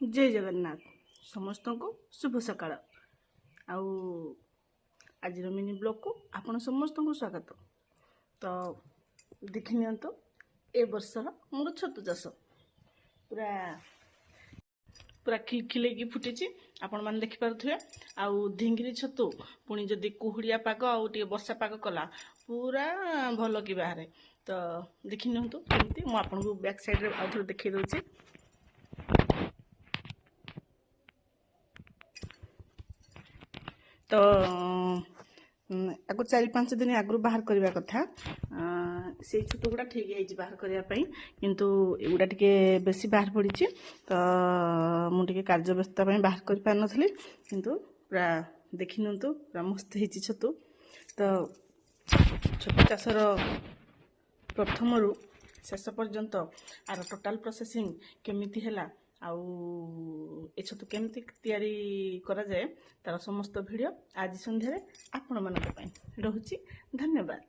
जय जगन्नाथ समस्त को शुभ सकाळ आउ आज मिनी ब्लॉग को आपण समस्त को स्वागत। तो देखि नियंतो ए वर्षर मोर छतु चाष पूरा पूरा खिलखिले की फुटी आपण मैंने देखिपे आउ ढिंगिरी छतु पुणी जदि कुहुड़िया पाग आउ टे वर्षा पाग कला पूरा भल कि बाहर। तो देखि नियंतो केमती मु आपन को बैक साइड रे आउ थोड़े देखै दउची। तो आगु 4-5 दिन आगु बाहर करवा कथा से छुट गुड़ा ठीक है बाहर करने किंतु एगुड़ा टे बेसी बाहर पड़ी। तो मुझे कार्य व्यस्तता बाहर कर पार नी किंतु पूरा देखि नियंतु पूरा मस्त है छतु। तो छतु चाषर प्रथम रु शेष पर्यंत आर टोटाल प्रोसेसिंग केमिति हैला आउ ए छतु केमती तैयारी करा जाए तार समस्त वीडियो आज संध्यारे आपण मानक पई रहुची। धन्यवाद।